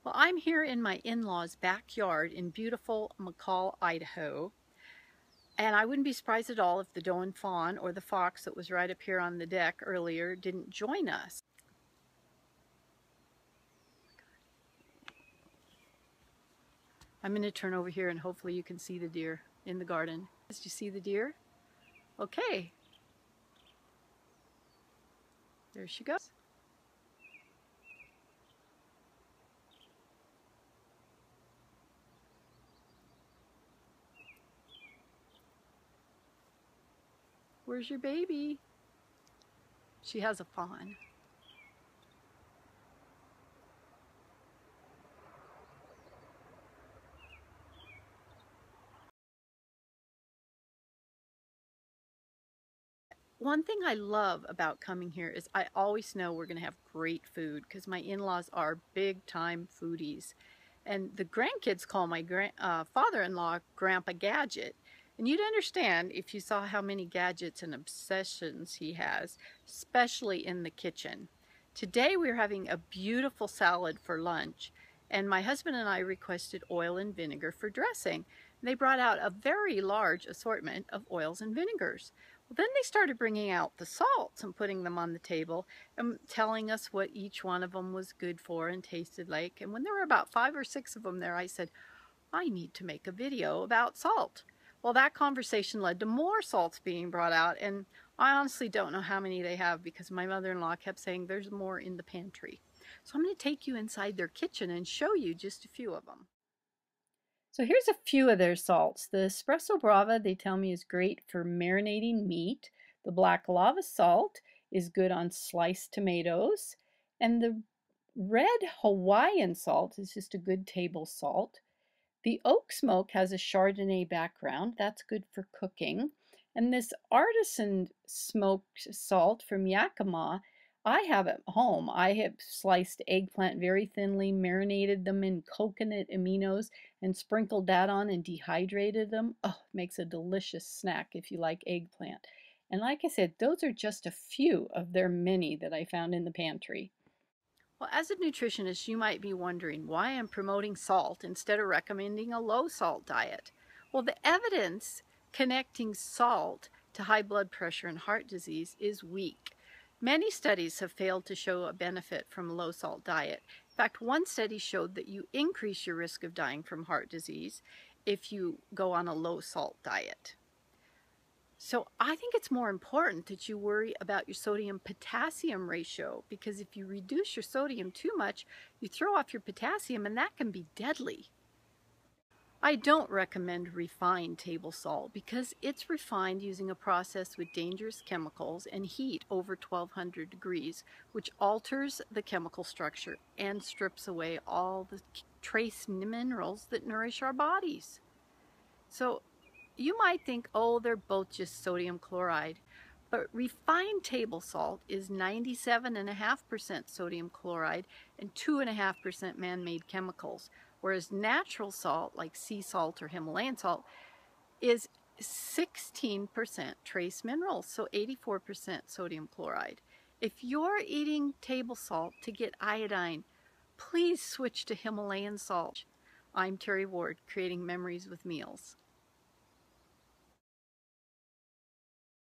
Well, I'm here in my in-laws' backyard in beautiful McCall, Idaho. And I wouldn't be surprised at all if the doe and fawn or the fox that was right up here on the deck earlier didn't join us. I'm going to turn over here and hopefully you can see the deer in the garden. Did you see the deer? Okay. There she goes. Where's your baby? She has a fawn. One thing I love about coming here is I always know we're going to have great food because my in-laws are big-time foodies. And the grandkids call my father-in-law Grandpa Gadget. And you'd understand if you saw how many gadgets and obsessions he has, especially in the kitchen. Today we're having a beautiful salad for lunch, and my husband and I requested oil and vinegar for dressing. They brought out a very large assortment of oils and vinegars. Well, then they started bringing out the salts and putting them on the table and telling us what each one of them was good for and tasted like. And when there were about 5 or 6 of them there, I said, I need to make a video about salt. Well, that conversation led to more salts being brought out, and I honestly don't know how many they have because my mother-in-law kept saying there's more in the pantry. So I'm going to take you inside their kitchen and show you just a few of them. So here's a few of their salts. The Espresso Brava, they tell me, is great for marinating meat. The Black Lava salt is good on sliced tomatoes. And the Red Hawaiian salt is just a good table salt. The oak smoke has a Chardonnay background. That's good for cooking. And this artisan smoked salt from Yakima, I have at home. I have sliced eggplant very thinly, marinated them in coconut aminos, and sprinkled that on and dehydrated them. Oh, it makes a delicious snack if you like eggplant. And like I said, those are just a few of their many that I found in the pantry. Well, as a nutritionist, you might be wondering why I'm promoting salt instead of recommending a low salt diet. Well, the evidence connecting salt to high blood pressure and heart disease is weak. Many studies have failed to show a benefit from a low salt diet. In fact, one study showed that you increase your risk of dying from heart disease if you go on a low salt diet. So I think it's more important that you worry about your sodium-potassium ratio, because if you reduce your sodium too much, you throw off your potassium, and that can be deadly. I don't recommend refined table salt because it's refined using a process with dangerous chemicals and heat over 1200 degrees, which alters the chemical structure and strips away all the trace minerals that nourish our bodies. So you might think, oh, they're both just sodium chloride, but refined table salt is 97.5% sodium chloride and 2.5% man-made chemicals, whereas natural salt, like sea salt or Himalayan salt, is 16% trace minerals, so 84% sodium chloride. If you're eating table salt to get iodine, please switch to Himalayan salt. I'm Terri Ward, creating memories with meals.